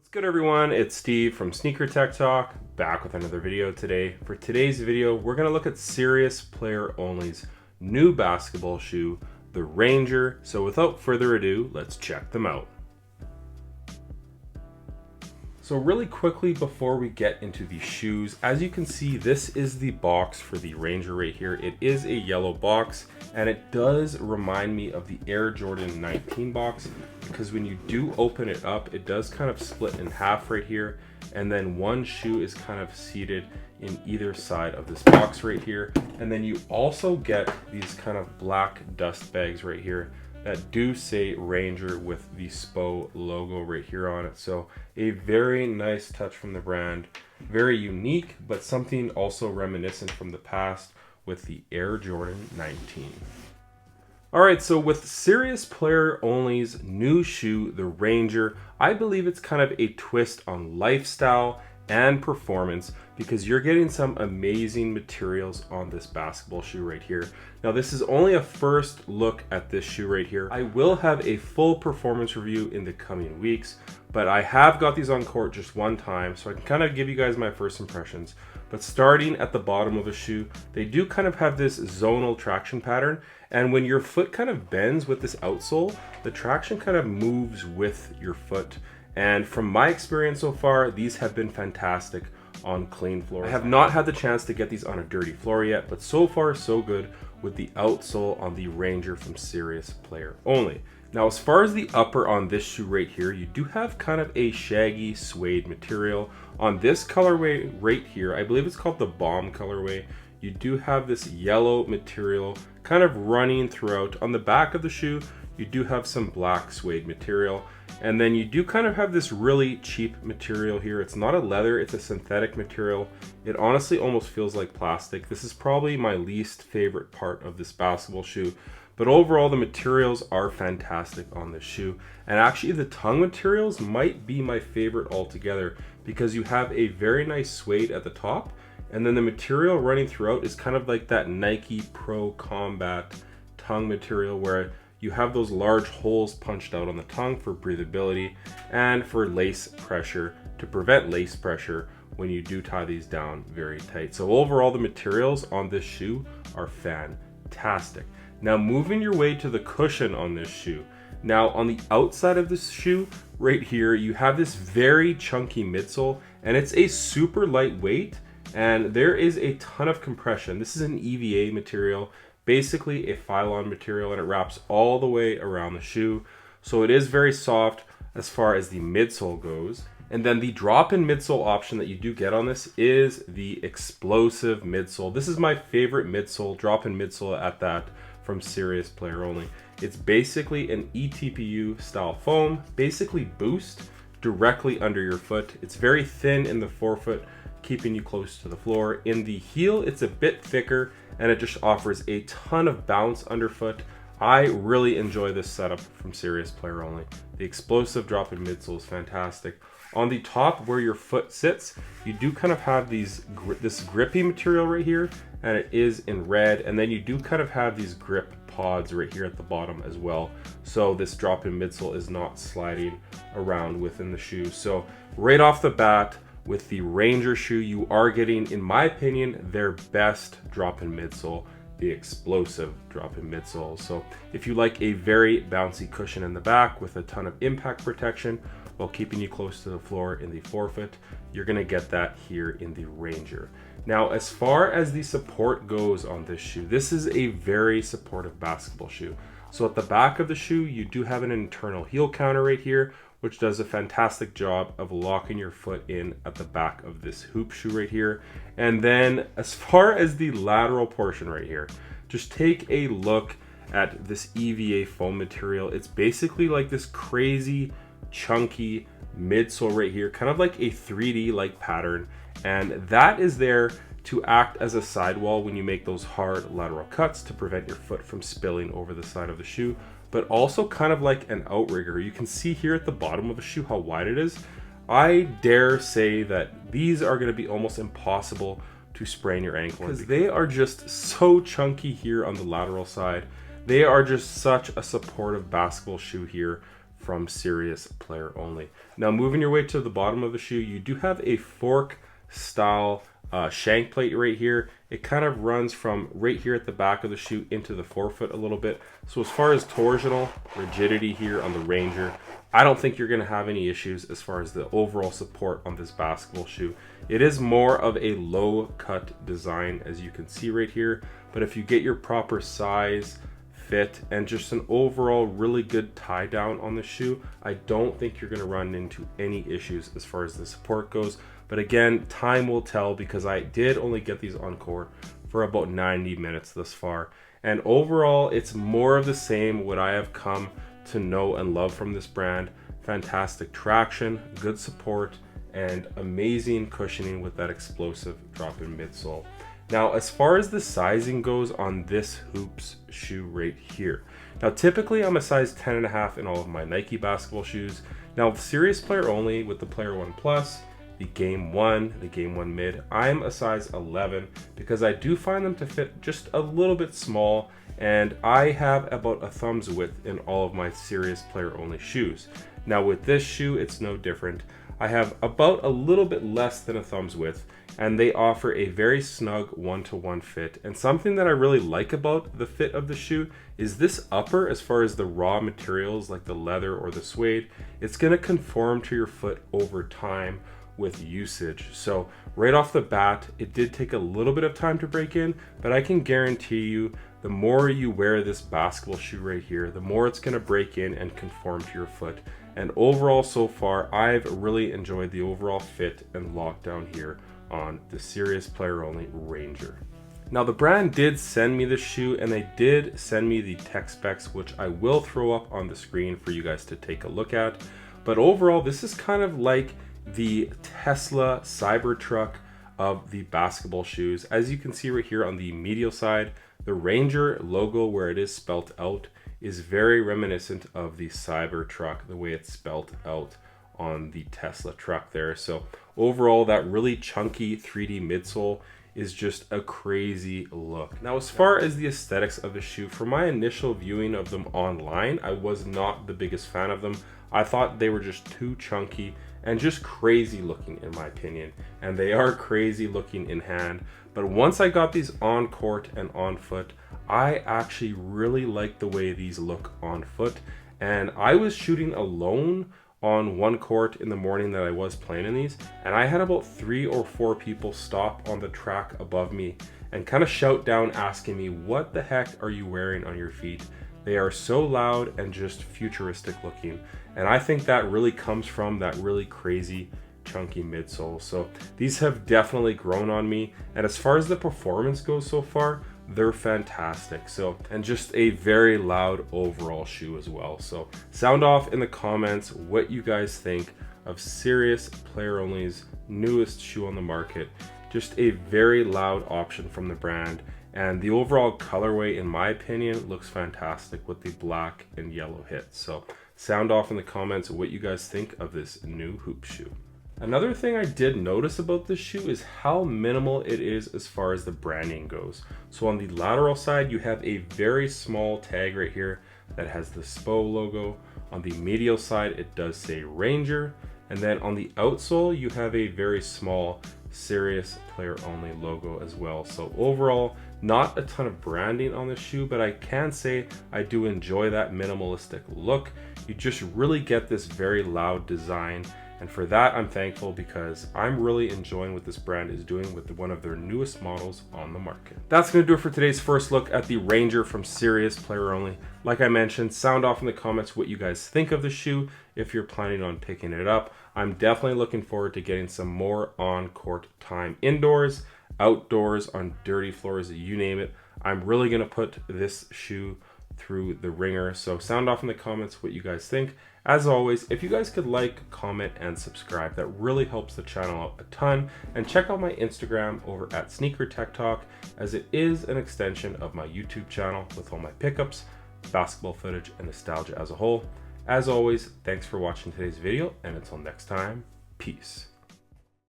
What's good everyone, it's Steve from Sneaker Tech Talk, back with another video today. For today's video, we're going to look at Serious Player Only's new basketball shoe, the Ranger. So without further ado, let's check them out. So really quickly before we get into the shoes, as you can see, this is the box for the Ranger right here. It is a yellow box and it does remind me of the Air Jordan 19 box, because when you do open it up, it does kind of split in half right here, and then one shoe is kind of seated in either side of this box right here. And then you also get these kind of black dust bags right here that do say Ranger with the SPO logo right here on it. So a very nice touch from the brand, very unique, but something also reminiscent from the past with the Air Jordan 19. All right, so with Serious Player Only's new shoe, the Ranger, I believe it's kind of a twist on lifestyle and performance, because you're getting some amazing materials on this basketball shoe right here. Now this is only a first look at this shoe right here. I will have a full performance review in the coming weeks, but I have got these on court just one time, so I can kind of give you guys my first impressions. But starting at the bottom of the shoe, they do kind of have this zonal traction pattern, and when your foot kind of bends with this outsole, the traction kind of moves with your foot. And from my experience so far, these have been fantastic on clean floors. I have not had the chance to get these on a dirty floor yet, but so far so good with the outsole on the Ranger from Serious Player Only. Now, as far as the upper on this shoe right here, you do have kind of a shaggy suede material. On this colorway right here, I believe it's called the Bomb colorway, you do have this yellow material kind of running throughout. On the back of the shoe, you do have some black suede material. And then you do kind of have this really cheap material here. It's not a leather, it's a synthetic material. It honestly almost feels like plastic. This is probably my least favorite part of this basketball shoe. But overall, the materials are fantastic on this shoe. And actually the tongue materials might be my favorite altogether, because you have a very nice suede at the top, and then the material running throughout is kind of like that Nike Pro Combat tongue material, where you have those large holes punched out on the tongue for breathability and for lace pressure, to prevent lace pressure when you do tie these down very tight. So overall, the materials on this shoe are fantastic. Now moving your way to the cushion on this shoe. Now on the outside of this shoe right here, you have this very chunky midsole, and it's a super lightweight, and there is a ton of compression. This is an EVA material, basically a Phylon material, and it wraps all the way around the shoe. So it is very soft as far as the midsole goes. And then the drop-in midsole option that you do get on this is the explosive midsole. This is my favorite midsole, drop-in midsole at that, from Serious Player Only. It's basically an eTPU style foam, basically boost directly under your foot. It's very thin in the forefoot, keeping you close to the floor. In the heel, it's a bit thicker, and it just offers a ton of bounce underfoot. I really enjoy this setup from Serious Player Only. The explosive drop-in midsole is fantastic. On the top where your foot sits, you do kind of have this grippy material right here, and it is in red, and then you do kind of have these grip pods right here at the bottom as well, so this drop-in midsole is not sliding around within the shoe. So right off the bat, with the Ranger shoe, you are getting, in my opinion, their best drop-in midsole, the explosive drop-in midsole. So if you like a very bouncy cushion in the back with a ton of impact protection while keeping you close to the floor in the forefoot, you're gonna get that here in the Ranger. Now, as far as the support goes on this shoe, this is a very supportive basketball shoe. So at the back of the shoe, you do have an internal heel counter right here, which does a fantastic job of locking your foot in at the back of this hoop shoe right here. And then as far as the lateral portion right here, just take a look at this EVA foam material. It's basically like this crazy chunky midsole right here, kind of like a 3D like pattern, and that is there to act as a sidewall when you make those hard lateral cuts to prevent your foot from spilling over the side of the shoe, but also kind of like an outrigger. You can see here at the bottom of the shoe how wide it is. I dare say that these are going to be almost impossible to sprain your ankle, because they are just so chunky here on the lateral side. They are just such a supportive basketball shoe here from Serious Player Only. Now moving your way to the bottom of the shoe, you do have a fork style shank plate right here. It kind of runs from right here at the back of the shoe into the forefoot a little bit. So as far as torsional rigidity here on the Ranger, I don't think you're going to have any issues as far as the overall support on this basketball shoe. It is more of a low cut design, as you can see right here, but if you get your proper size, fit, and just an overall really good tie down on the shoe, I don't think you're going to run into any issues as far as the support goes. But again, time will tell, because I did only get these on court for about 90 minutes thus far. And overall, it's more of the same what I have come to know and love from this brand. Fantastic traction, good support, and amazing cushioning with that explosive drop-in midsole. Now, as far as the sizing goes on this Hoops shoe right here, now typically I'm a size 10.5 in all of my Nike basketball shoes. Now, with Serious Player Only, with the Player 1 Plus, the Game 1, the Game 1 Mid, I'm a size 11 because I do find them to fit just a little bit small, and I have about a thumb's width in all of my Serious Player Only shoes. Now with this shoe, it's no different. I have about a little bit less than a thumb's width, and they offer a very snug one-to-one fit. And something that I really like about the fit of the shoe is this upper, as far as the raw materials like the leather or the suede, it's going to conform to your foot over time with usage. So right off the bat, it did take a little bit of time to break in, but I can guarantee you the more you wear this basketball shoe right here, the more it's going to break in and conform to your foot. And overall, so far, I've really enjoyed the overall fit and lockdown here on the Serious Player Only Ranger. Now, the brand did send me the shoe, and they did send me the tech specs, which I will throw up on the screen for you guys to take a look at. But overall, this is kind of like the Tesla Cybertruck of the basketball shoes. As you can see right here on the medial side, the Ranger logo, where it is spelt out, is very reminiscent of the Cybertruck, the way it's spelt out on the Tesla truck there. So overall, that really chunky 3D midsole is just a crazy look. Now, as far as the aesthetics of the shoe, for my initial viewing of them online, I was not the biggest fan of them. I thought they were just too chunky and just crazy looking, in my opinion. And they are crazy looking in hand. But once I got these on court and on foot, I actually really like the way these look on foot. And I was shooting alone on one court in the morning that I was playing in these, and I had about 3 or 4 people stop on the track above me and kind of shout down asking me, what the heck are you wearing on your feet? They are so loud and just futuristic looking. And I think that really comes from that really crazy chunky midsole. So these have definitely grown on me. And as far as the performance goes so far, they're fantastic. So, and just a very loud overall shoe as well. So sound off in the comments what you guys think of Serious Player Only's newest shoe on the market. Just a very loud option from the brand. And the overall colorway, in my opinion, looks fantastic with the black and yellow hits. So sound off in the comments what you guys think of this new hoop shoe. Another thing I did notice about this shoe is how minimal it is as far as the branding goes. So on the lateral side, you have a very small tag right here that has the SPO logo. On the medial side, it does say Ranger. And then on the outsole, you have a very small Serious Player Only logo as well. So overall, not a ton of branding on the shoe, but I can say I do enjoy that minimalistic look. You just really get this very loud design. And for that, I'm thankful because I'm really enjoying what this brand is doing with one of their newest models on the market. That's going to do it for today's first look at the Ranger from Serious Player Only. Like I mentioned, sound off in the comments what you guys think of the shoe if you're planning on picking it up. I'm definitely looking forward to getting some more on-court time indoors, outdoors, on dirty floors, you name it. I'm really going to put this shoe through the ringer. So sound off in the comments what you guys think. As always, if you guys could like, comment, and subscribe, that really helps the channel out a ton. And check out my Instagram over at Sneaker Tech Talk, as it is an extension of my YouTube channel with all my pickups, basketball footage, and nostalgia as a whole. As always, thanks for watching today's video, and until next time, peace.